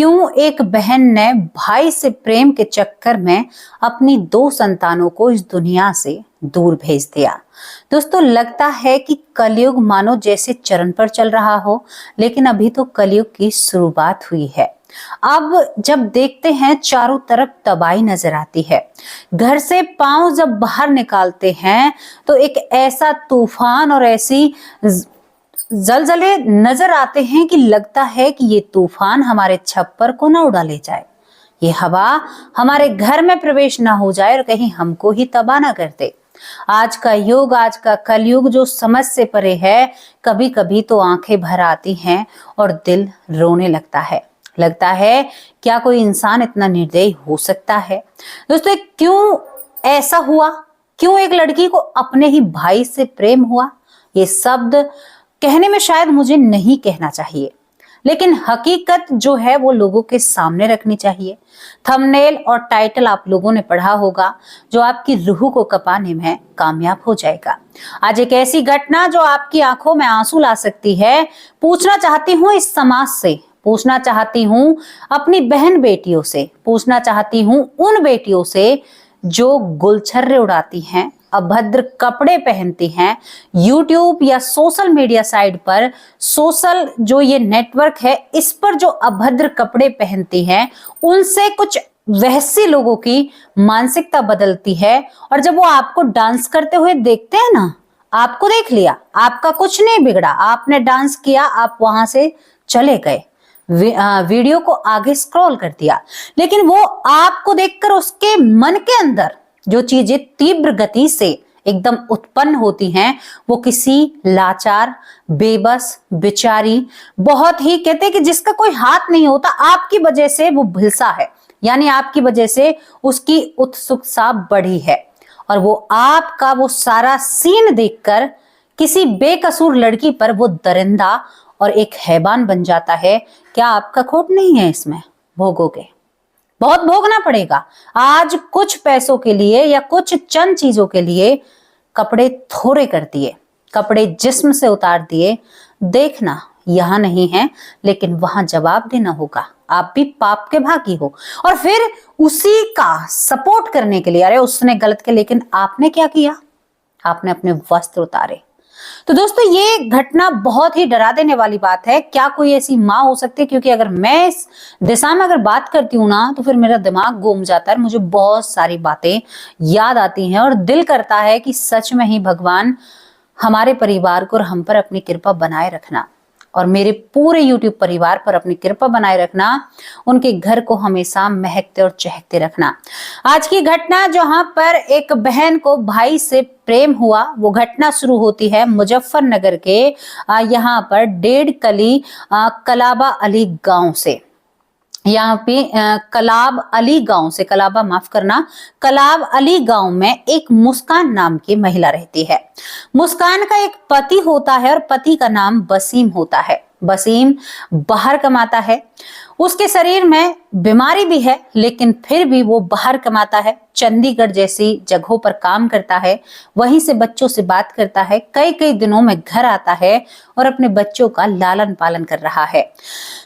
क्यों एक बहन ने भाई से प्रेम के चक्कर में अपनी 2 संतानों को इस दुनिया से दूर भेज दिया। दोस्तों, लगता है कि कलयुग मानो जैसे चरण पर चल रहा हो, लेकिन अभी तो कलयुग की शुरुआत हुई है। अब जब देखते हैं चारों तरफ तबाही नजर आती है। घर से पांव जब बाहर निकालते हैं तो एक ऐसा तूफान और ऐसी जलजले नजर आते हैं कि लगता है कि ये तूफान हमारे छप्पर को ना उड़ा ले जाए, ये हवा हमारे घर में प्रवेश ना हो जाए और कहीं हमको ही तबाह ना कर दे। आज का युग, आज का कलयुग जो समझ से परे है, कभी कभी तो आंखें भर आती हैं और दिल रोने लगता है। लगता है क्या कोई इंसान इतना निर्दयी हो सकता है। दोस्तों, क्यों ऐसा हुआ? क्यों एक लड़की को अपने ही भाई से प्रेम हुआ? ये शब्द कहने में शायद मुझे नहीं कहना चाहिए, लेकिन हकीकत जो है वो लोगों के सामने रखनी चाहिए। थंबनेल और टाइटल आप लोगों ने पढ़ा होगा जो आपकी रूह को कपाने में कामयाब हो जाएगा। आज एक ऐसी घटना जो आपकी आंखों में आंसू ला सकती है। पूछना चाहती हूँ इस समाज से, पूछना चाहती हूँ अपनी बहन बेटियों से, पूछना चाहती हूँ उन बेटियों से जो गुलछर्रे उड़ाती हैं, अभद्र कपड़े पहनती हैं, यूट्यूब या सोशल मीडिया साइट पर, सोशल जो ये नेटवर्क है इस पर जो अभद्र कपड़े पहनती हैं, उनसे कुछ वैसे लोगों की मानसिकता बदलती है। और जब वो आपको डांस करते हुए देखते हैं ना, आपको देख लिया, आपका कुछ नहीं बिगड़ा, आपने डांस किया, आप वहां से चले गए, वीडियो को आगे स्क्रॉल कर दिया, लेकिन वो आपको देखकर उसके मन के अंदर जो चीजें तीव्र गति से एकदम उत्पन्न होती हैं, वो किसी लाचार, बेबस, बेचारी, बहुत ही कहते हैं कि जिसका कोई हाथ नहीं होता, आपकी वजह से वो भिलसा है, यानी आपकी वजह से उसकी उत्सुकता बढ़ी है। और वो आपका वो सारा सीन देखकर किसी बेकसूर लड़की पर वो दरिंदा और एक हैवान बन जाता है। क्या आपका खोट नहीं है इसमें? भोगोगे, बहुत भोगना पड़ेगा। आज कुछ पैसों के लिए या कुछ चंद चीजों के लिए कपड़े थोड़े कर दिए, कपड़े जिस्म से उतार दिए। देखना यहां नहीं है, लेकिन वहां जवाब देना होगा। आप भी पाप के भागी हो और फिर उसी का सपोर्ट करने के लिए, अरे उसने गलत किया, लेकिन आपने क्या किया? आपने अपने वस्त्र उतारे। तो दोस्तों, ये घटना बहुत ही डरा देने वाली बात है। क्या कोई ऐसी माँ हो सकती है? क्योंकि अगर मैं इस दिशा में अगर बात करती हूँ ना, तो फिर मेरा दिमाग घूम जाता है, मुझे बहुत सारी बातें याद आती हैं और दिल करता है कि सच में ही भगवान हमारे परिवार को और हम पर अपनी कृपा बनाए रखना, और मेरे पूरे YouTube परिवार पर अपनी कृपा बनाए रखना, उनके घर को हमेशा महकते और चहकते रखना। आज की घटना जहां पर एक बहन को भाई से प्रेम हुआ, वो घटना शुरू होती है मुजफ्फरनगर के यहाँ पर डेढ़कली कलाबा अली गांव से। यहाँ पे कलाब अली गांव से, कलाबा माफ करना, कलाब अली गांव में एक मुस्कान नाम की महिला रहती है। मुस्कान का एक पति होता है और पति का नाम वसीम होता है। वसीम बाहर कमाता है, उसके शरीर में बीमारी भी है, लेकिन फिर भी वो बाहर कमाता है, चंडीगढ़ जैसी जगहों पर काम करता है, वहीं से बच्चों से बात करता है, कई कई दिनों में घर आता है और अपने बच्चों का लालन पालन कर रहा है।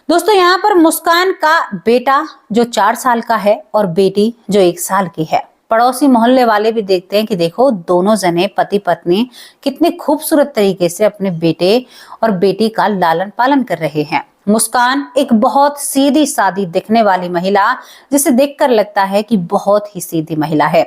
दोस्तों, यहाँ पर मुस्कान का बेटा जो 4 साल का है और बेटी जो 1 साल की है। पड़ोसी मोहल्ले वाले भी देखते हैं कि देखो दोनों जने पति पत्नी कितने खूबसूरत तरीके से अपने बेटे और बेटी का लालन पालन कर रहे हैं। मुस्कान एक बहुत सीधी सादी दिखने वाली महिला, जिसे देखकर लगता है कि बहुत ही सीधी महिला है।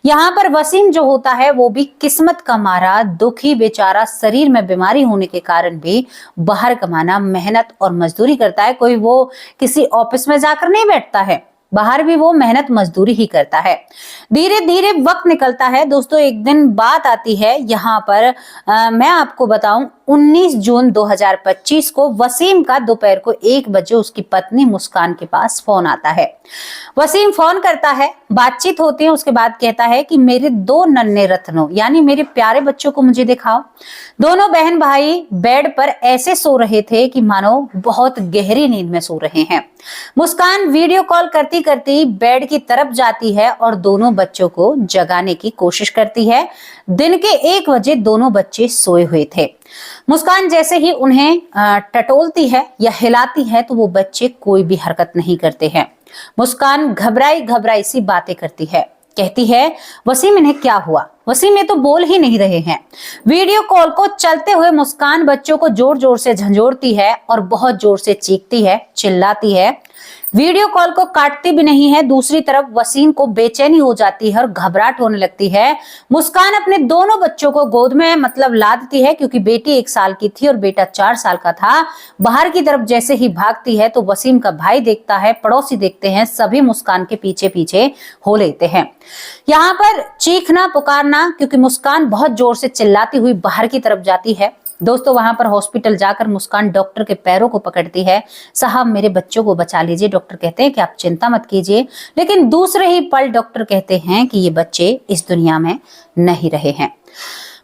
यहाँ पर वसीम जो होता है वो भी किस्मत का मारा, दुखी बेचारा, शरीर में बीमारी होने के कारण भी बाहर कमाना, मेहनत और मजदूरी करता है। कोई वो किसी ऑफिस में जाकर नहीं बैठता है, बाहर भी वो मेहनत मजदूरी ही करता है। धीरे धीरे वक्त निकलता है। दोस्तों, एक दिन बात आती है यहाँ पर, मैं आपको बताऊं, 19 जून 2025 को वसीम का दोपहर को 1 बजे उसकी पत्नी मुस्कान के पास फोन आता है। वसीम फोन करता है, बातचीत होती है, उसके बाद कहता है कि मेरे 2 नन्हे रत्नों यानी मेरे प्यारे बच्चों को मुझे दिखाओ। दोनों बहन भाई बेड पर ऐसे सो रहे थे कि मानो बहुत गहरी नींद में सो रहे हैं। मुस्कान वीडियो कॉल करती करती करती बेड की तरफ जाती है और दोनों बच्चों को जगाने की कोशिश करती है। दिन के 1 बजे दोनों बच्चे सोए हुए थे। मुस्कान जैसे ही उन्हें टटोलती है या हिलाती है तो वो बच्चे कोई भी हरकत नहीं करते हैं। मुस्कान घबराई घबराई सी बातें करती है, कहती है वसीम इन्हें क्या हुआ? वसीम ये तो बोल ही नहीं रहे हैं। वीडियो कॉल को चलते हुए मुस्कान बच्चों को जोर जोर से झंझोड़ती है और बहुत जोर से चीखती है, चिल्लाती है। वीडियो कॉल को काटती भी नहीं है। दूसरी तरफ वसीम को बेचैनी हो जाती है और घबराहट होने लगती है। मुस्कान अपने दोनों बच्चों को गोद में लादती है, क्योंकि बेटी 1 साल की थी और बेटा 4 साल का था। बाहर की तरफ जैसे ही भागती है तो वसीम का भाई देखता है, पड़ोसी देखते हैं, सभी मुस्कान के पीछे पीछे हो लेते हैं। यहाँ पर चीखना पुकारना, क्योंकि मुस्कान बहुत जोर से चिल्लाती हुई बाहर की तरफ जाती है। दोस्तों वहां पर हॉस्पिटल जाकर मुस्कान डॉक्टर के पैरों को पकड़ती है। साहब मेरे बच्चों को बचा लीजिए। डॉक्टर कहते हैं कि आप चिंता मत कीजिए, लेकिन दूसरे ही पल डॉक्टर कहते हैं कि ये बच्चे इस दुनिया में नहीं रहे हैं।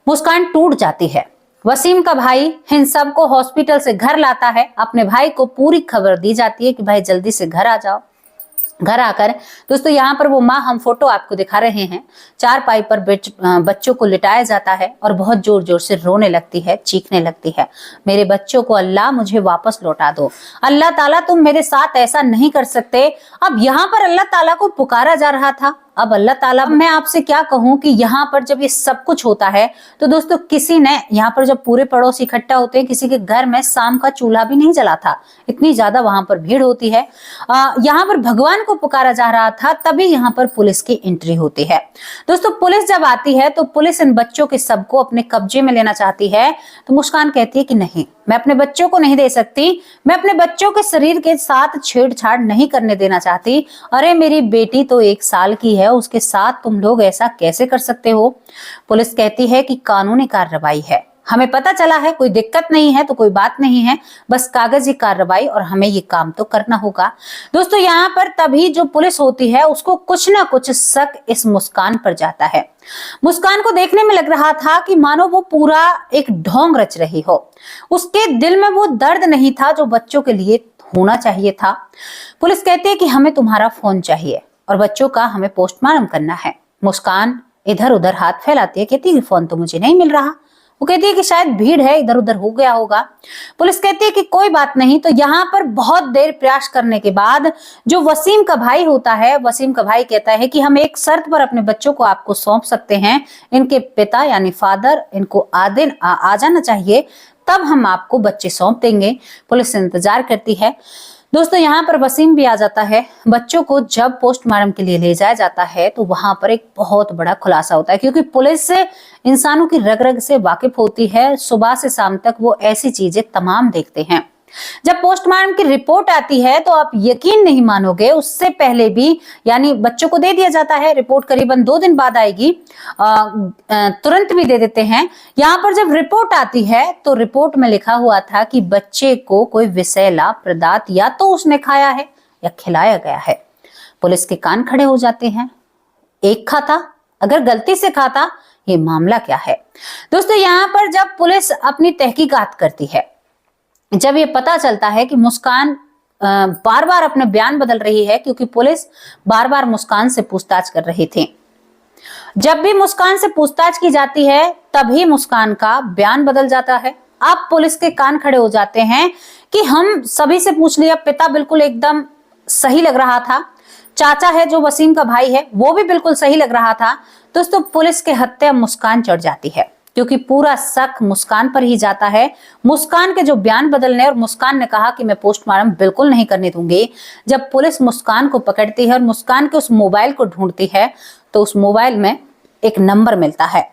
मुस्कान टूट जाती है। वसीम का भाई इन सबको हॉस्पिटल से घर लाता है। अपने भाई को पूरी खबर दी जाती है कि भाई जल्दी से घर आ जाओ। घर आकर दोस्तों यहाँ पर वो माँ, हम फोटो आपको दिखा रहे हैं, चारपाई पर बच्चों को लिटाया जाता है और बहुत जोर जोर से रोने लगती है, चीखने लगती है, मेरे बच्चों को अल्लाह मुझे वापस लौटा दो, अल्लाह ताला तुम मेरे साथ ऐसा नहीं कर सकते। अब यहाँ पर अल्लाह ताला को पुकारा जा रहा था। अब अल्लाह ताला, मैं आपसे क्या कहूं कि यहाँ पर जब ये सब कुछ होता है तो दोस्तों किसी ने, यहाँ पर जब पूरे पड़ोसी इकट्ठा होते हैं, किसी के घर में शाम का चूल्हा भी नहीं जला था, इतनी ज्यादा वहां पर भीड़ होती है। यहाँ पर भगवान को पुकारा जा रहा था, तभी यहाँ पर पुलिस की एंट्री होती है। दोस्तों पुलिस जब आती है तो पुलिस इन बच्चों के सबको अपने कब्जे में लेना चाहती है, तो मुस्कान कहती है कि नहीं, मैं अपने बच्चों को नहीं दे सकती, मैं अपने बच्चों के शरीर के साथ छेड़छाड़ नहीं करने देना चाहती। अरे मेरी बेटी तो 1 साल की है, उसके साथ तुम लोग ऐसा कैसे कर सकते हो? पुलिस कहती है कि कानूनी कार्रवाई है, हमें पता चला है, कोई दिक्कत नहीं है तो कोई बात नहीं है, बस कागजी कार्रवाई और हमें ये काम तो करना होगा। दोस्तों यहाँ पर तभी जो पुलिस होती है उसको कुछ ना कुछ शक इस मुस्कान पर जाता है। मुस्कान को देखने में लग रहा था कि मानो वो पूरा एक ढोंग रच रही हो। उसके दिल में वो दर्द नहीं था जो बच्चों के लिए होना चाहिए था। पुलिस कहती है कि हमें तुम्हारा फोन चाहिए और बच्चों का हमें पोस्टमार्टम करना है। मुस्कान इधर उधर हाथ फैलाती है, कहती है कि फोन तो मुझे नहीं मिल रहा। वो कहती है कि शायद भीड़ है, इधर उधर हो गया होगा। पुलिस कहती है कि कोई बात नहीं। तो यहाँ पर बहुत देर प्रयास करने के बाद जो वसीम का भाई होता है, वसीम का भाई कहता है कि हम एक शर्त पर अपने बच्चों को आपको सौंप सकते हैं, इनके पिता यानी फादर इनको आ जाना चाहिए, तब हम आपको बच्चे सौंप देंगे। पुलिस इंतजार करती है। दोस्तों यहाँ पर वसीम भी आ जाता है। बच्चों को जब पोस्टमार्टम के लिए ले जाया जाता है तो वहां पर एक बहुत बड़ा खुलासा होता है, क्योंकि पुलिस से इंसानों की रग रग से वाकिफ होती है। सुबह से शाम तक वो ऐसी चीजें तमाम देखते हैं। जब पोस्टमार्टम की रिपोर्ट आती है तो आप यकीन नहीं मानोगे, उससे पहले भी यानी बच्चों को दे दिया जाता है, रिपोर्ट करीबन 2 दिन बाद आएगी, तुरंत भी दे देते हैं। यहाँ पर जब रिपोर्ट आती है तो रिपोर्ट में लिखा हुआ था कि बच्चे को कोई विषैला पदार्थ या तो उसने खाया है या खिलाया गया है। पुलिस के कान खड़े हो जाते हैं। एक खाता, अगर गलती से खाता, ये मामला क्या है? दोस्तों यहाँ पर जब पुलिस अपनी तहकीकात करती है, जब ये पता चलता है कि मुस्कान बार बार अपने बयान बदल रही है, क्योंकि पुलिस बार बार मुस्कान से पूछताछ कर रही थी। जब भी मुस्कान से पूछताछ की जाती है तभी मुस्कान का बयान बदल जाता है। अब पुलिस के कान खड़े हो जाते हैं कि हम सभी से पूछ लिया, पिता बिल्कुल एकदम सही लग रहा था, चाचा है जो वसीम का भाई है वो भी बिल्कुल सही लग रहा था। दोस्तों पुलिस के हत्थे मुस्कान चढ़ जाती है, क्योंकि पूरा शक मुस्कान पर ही जाता है। मुस्कान के जो बयान बदलने, और मुस्कान ने कहा कि मैं पोस्टमार्टम बिल्कुल नहीं करने दूंगी। जब पुलिस मुस्कान को पकड़ती है और मुस्कान के उस मोबाइल को ढूंढती है तो उस मोबाइल में एक नंबर मिलता है।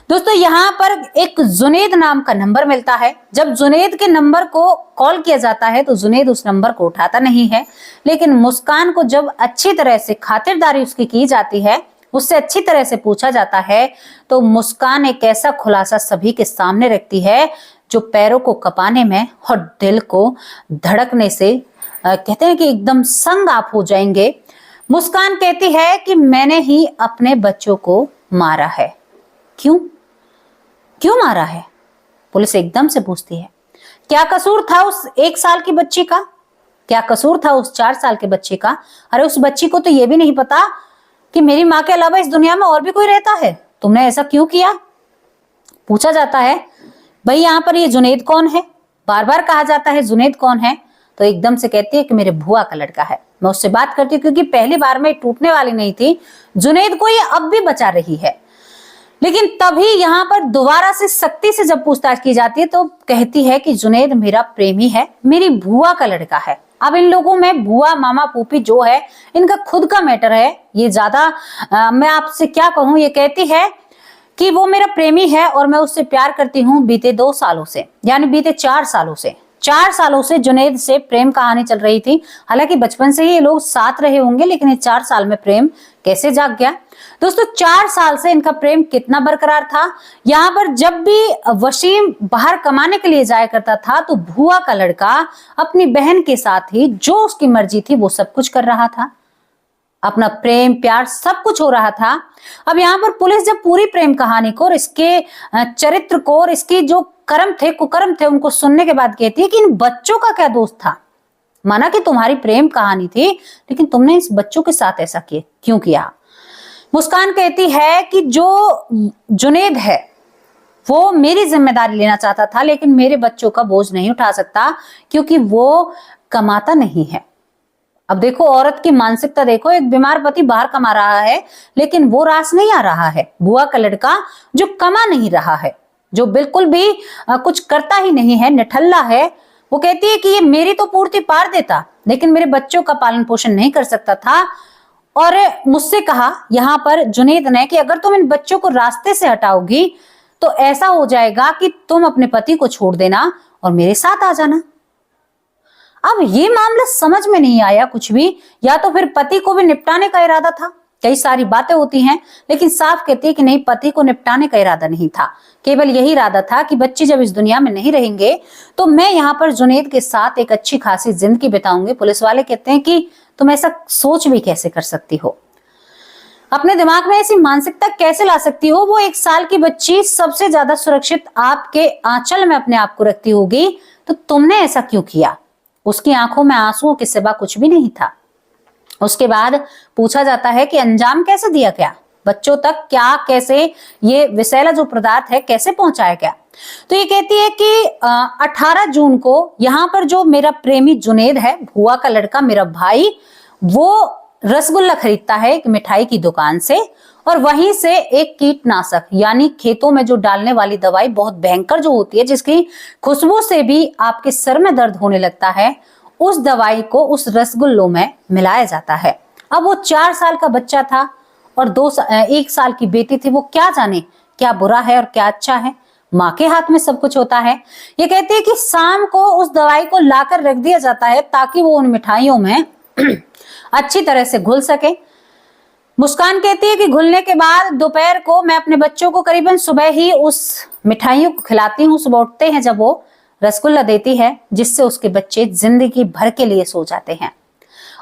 दोस्तों यहाँ पर एक जुनेद नाम का नंबर मिलता है। जब जुनेद के नंबर को कॉल किया जाता है तो जुनेद उस नंबर को उठाता नहीं है, लेकिन मुस्कान को जब अच्छी तरह से खातिरदारी उसकी की जाती है, उससे अच्छी तरह से पूछा जाता है, तो मुस्कान एक ऐसा खुलासा सभी के सामने रखती है जो पैरों को कपाने में और दिल को धड़कने से कहते हैं कि एकदम संग आप हो जाएंगे। मुस्कान कहती है कि मैंने ही अपने बच्चों को मारा है। क्यों क्यों मारा है? पुलिस एकदम से पूछती है। क्या कसूर था उस 1 साल की बच्ची का? क्या कसूर था उस 4 साल के बच्चे का? अरे उस बच्ची को तो ये भी नहीं पता कि मेरी माँ के अलावा इस दुनिया में और भी कोई रहता है, तुमने ऐसा क्यों किया? पूछा जाता है भाई यहाँ पर ये जुनैद कौन है? बार बार कहा जाता है जुनैद कौन है, तो एकदम से कहती है कि मेरे बुआ का लड़का है, मैं उससे बात करती हूँ, क्योंकि पहली बार में टूटने वाली नहीं थी, जुनैद को ये अब भी बचा रही है। लेकिन तभी यहाँ पर दोबारा से सख्ती से जब पूछताछ की जाती है तो कहती है कि जुनैद मेरा प्रेमी है, मेरी बुआ का लड़का है। अब इन लोगों में बुआ मामा फूफी जो है इनका खुद का मैटर है, ये ज्यादा मैं आपसे क्या कहूँ। ये कहती है कि वो मेरा प्रेमी है और मैं उससे प्यार करती हूँ बीते 2 सालों से, यानी बीते 4 सालों से। 4 सालों से जुनैद से प्रेम कहानी चल रही थी। हालांकि बचपन से ही ये लोग साथ रहे होंगे, लेकिन ये 4 साल में प्रेम कैसे जाग गया? दोस्तों 4 साल से इनका प्रेम कितना बरकरार था। यहाँ पर जब भी वसीम बाहर कमाने के लिए जाया करता था तो बुआ का लड़का अपनी बहन के साथ ही जो उसकी मर्जी थी वो सब कुछ कर रहा था, अपना प्रेम प्यार सब कुछ हो रहा था। अब यहाँ पर पुलिस जब पूरी प्रेम कहानी को और इसके चरित्र को और इसकी जो कर्म थे कुकर्म थे उनको सुनने के बाद कहती है कि इन बच्चों का क्या दोष था? माना कि तुम्हारी प्रेम कहानी थी, लेकिन तुमने इस बच्चों के साथ ऐसा क्यों किया? मुस्कान कहती है कि जो जुनैद है वो मेरी जिम्मेदारी लेना चाहता था, लेकिन मेरे बच्चों का बोझ नहीं उठा सकता क्योंकि वो कमाता नहीं है। अब देखो औरत की मानसिकता देखो, एक बीमार पति बाहर कमा रहा है लेकिन वो रास नहीं आ रहा है। बुआ का लड़का जो कमा नहीं रहा है, जो बिल्कुल भी कुछ करता ही नहीं है, निठल्ला है, वो कहती है कि ये मेरी तो पूर्ति पार देता लेकिन मेरे बच्चों का पालन पोषण नहीं कर सकता था। और मुझसे कहा यहाँ पर जुनैद ने कि अगर तुम इन बच्चों को रास्ते से हटाओगी तो ऐसा हो जाएगा कि तुम अपने पति को छोड़ देना और मेरे साथ आ जाना। अब ये मामला समझ में नहीं आया कुछ भी, या तो फिर पति को भी निपटाने का इरादा था। कई सारी बातें होती हैं लेकिन साफ कहती है कि नहीं, पति को निपटाने का इरादा नहीं था, केवल यही इरादा था कि बच्चे जब इस दुनिया में नहीं रहेंगे तो मैं यहाँ पर जुनैद के साथ एक अच्छी खासी जिंदगी बिताऊंगी। पुलिस वाले कहते हैं कि तुम ऐसा सोच भी कैसे कर सकती हो, अपने दिमाग में ऐसी मानसिकता कैसे ला सकती हो? वो 1 साल की बच्ची सबसे ज्यादा सुरक्षित आपके आंचल में अपने आप को रखती होगी, तो तुमने ऐसा क्यों किया? उसकी आंखों में आंसुओं के सिवा कुछ भी नहीं था। उसके बाद पूछा जाता है कि अंजाम कैसे दिया गया, बच्चों तक क्या कैसे ये विषैला जो पदार्थ है कैसे पहुंचाया गया? तो ये कहती है कि 18 जून को यहाँ पर जो मेरा प्रेमी जुनैद है, बुआ का लड़का, मेरा भाई, वो रसगुल्ला खरीदता है एक मिठाई की दुकान से और वहीं से एक कीटनाशक यानी खेतों में जो डालने वाली दवाई बहुत भयंकर जो होती है, जिसकी खुशबू से भी आपके सर में दर्द होने लगता है, उस दवाई को उस रसगुल्लों में मिलाया जाता है। अब वो 4 साल का बच्चा था और 1 साल की बेटी थी, वो क्या जाने क्या बुरा है और क्या अच्छा है। माँ के हाथ में सब कुछ होता है। ये कहती है कि शाम को उस दवाई को लाकर रख दिया जाता है ताकि वो उन मिठाइयों में अच्छी तरह से घुल सके। मुस्कान कहती है कि घुलने के बाद दोपहर को मैं अपने बच्चों को करीबन सुबह ही उस मिठाइयों को खिलाती हूँ। सुबह उठते हैं जब वो रसगुल्ला देती है, जिससे उसके बच्चे जिंदगी भर के लिए सो जाते हैं।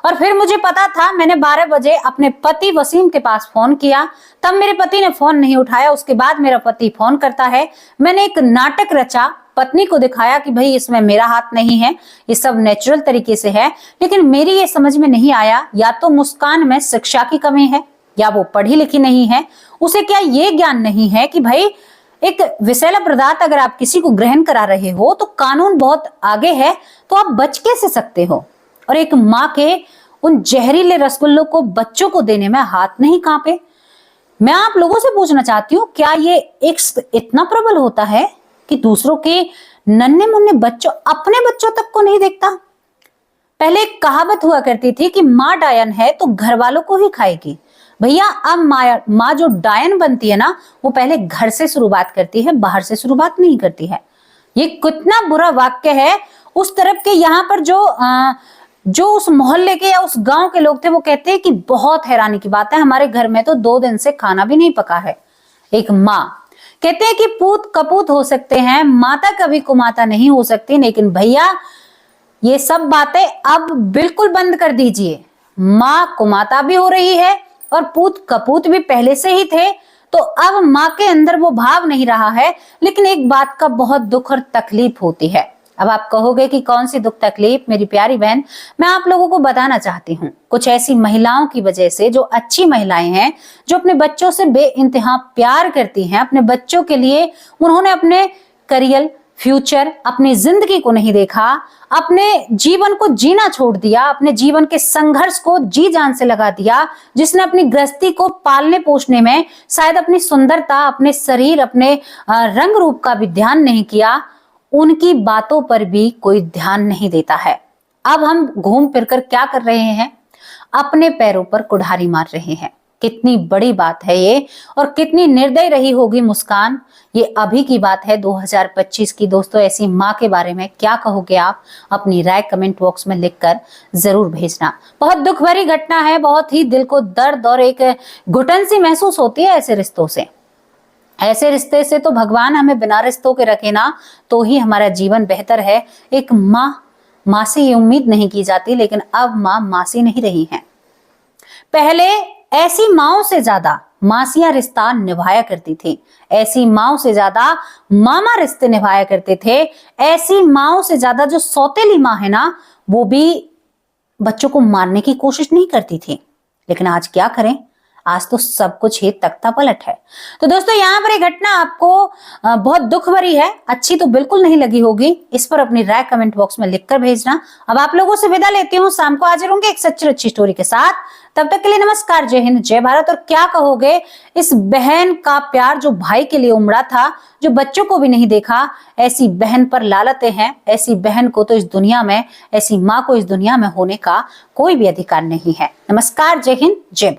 और फिर मुझे पता था, मैंने 12 बजे अपने पति वसीम के पास फोन किया, तब मेरे पति ने फोन नहीं उठाया। उसके बाद मेरा पति फोन करता है। मैंने एक नाटक रचा, पत्नी को दिखाया कि भाई इसमें मेरा हाथ नहीं है, ये सब नेचुरल तरीके से है। लेकिन मेरी ये समझ में नहीं आया, या तो मुस्कान में शिक्षा की कमी है या वो पढ़ी लिखी नहीं है। उसे क्या ये ज्ञान नहीं है कि भाई एक विषैला पदार्थ अगर आप किसी को ग्रहण करा रहे हो तो कानून बहुत आगे है, तो आप बच कैसे सकते हो? और एक माँ के उन जहरीले रसगुल्लों को बच्चों को देने में हाथ नहीं कांपे। मैं आप लोगों से पूछना चाहती हूँ, क्या ये एक इतना प्रबल होता है कि दूसरों के नन्हे मुन्ने बच्चों, अपने बच्चों तक को नहीं देखता? पहले एक कहावत हुआ करती थी कि माँ डायन है तो घर वालों को ही खाएगी। भैया अब माँ जो डायन बनती है ना, वो पहले घर से शुरुआत करती है, बाहर से शुरुआत नहीं करती है। ये कितना बुरा वाक्य है। उस तरफ के यहाँ पर जो उस मोहल्ले के या उस गांव के लोग थे, वो कहते हैं कि बहुत हैरानी की बात है, हमारे घर में तो 2 दिन से खाना भी नहीं पका है। एक माँ कहते हैं कि पूत कपूत हो सकते हैं, माता कभी कुमाता नहीं हो सकती। लेकिन भैया ये सब बातें अब बिल्कुल बंद कर दीजिए। माँ कुमाता भी हो रही है और पूत कपूत भी पहले से ही थे, तो अब माँ के अंदर वो भाव नहीं रहा है। लेकिन एक बात का बहुत दुख और तकलीफ होती है, अब आप कहोगे कि कौन सी दुख तकलीफ मेरी प्यारी बहन, मैं आप लोगों को बताना चाहती हूँ। कुछ ऐसी महिलाओं की वजह से, जो अच्छी महिलाएं हैं, जो अपने बच्चों से बेइंतहा प्यार करती हैं, अपने बच्चों के लिए उन्होंने अपने करियर, फ्यूचर, अपनी जिंदगी को नहीं देखा, अपने जीवन को जीना छोड़ दिया, अपने जीवन के संघर्ष को जी जान से लगा दिया, जिसने अपनी गृहस्थी को पालने पोषने में शायद अपनी सुंदरता, अपने शरीर, अपने रंग रूप का भी ध्यान नहीं किया, उनकी बातों पर भी कोई ध्यान नहीं देता है। अब हम घूम फिरकर क्या कर रहे हैं? अपने पैरों पर कुल्हाड़ी मार रहे हैं। कितनी बड़ी बात है ये, और कितनी निर्दयी रही होगी मुस्कान। ये अभी की बात है 2025 की। दोस्तों, ऐसी माँ के बारे में क्या कहोगे आप? अपनी राय कमेंट बॉक्स में लिखकर जरूर भेजना। बहुत दुख भरी घटना है, बहुत ही दिल को दर्द और एक घुटन सी महसूस होती है ऐसे रिश्तों से। ऐसे रिश्ते से तो भगवान हमें बिना रिश्तों के रखे ना, तो ही हमारा जीवन बेहतर है। एक माँ से ये उम्मीद नहीं की जाती, लेकिन अब माँ से नहीं रही हैं। पहले ऐसी माओं से ज्यादा मासियां रिश्ता निभाया करती थी। ऐसी माओं से ज्यादा मामा रिश्ते निभाया करते थे। ऐसी माओं से ज्यादा जो सौतेली माँ है ना, वो भी बच्चों को मारने की कोशिश नहीं करती थी। लेकिन आज क्या करें, आज तो सब कुछ ही तख्ता पलट है। तो दोस्तों, यहाँ पर ये घटना आपको बहुत दुख भरी है, अच्छी तो बिल्कुल नहीं लगी होगी। इस पर अपनी राय कमेंट बॉक्स में लिखकर भेजना। अब आप लोगों से विदा लेती हूँ, शाम को हाजिर होंगे एक सच्ची अच्छी स्टोरी के साथ। तब तक के लिए नमस्कार, जय हिंद, जय भारत। और क्या कहोगे इस बहन का प्यार जो भाई के लिए उमड़ा था, जो बच्चों को भी नहीं देखा? ऐसी बहन पर लालते हैं। ऐसी बहन को तो इस दुनिया में, ऐसी माँ को इस दुनिया में होने का कोई भी अधिकार नहीं है। नमस्कार, जय हिंद, जय भारत।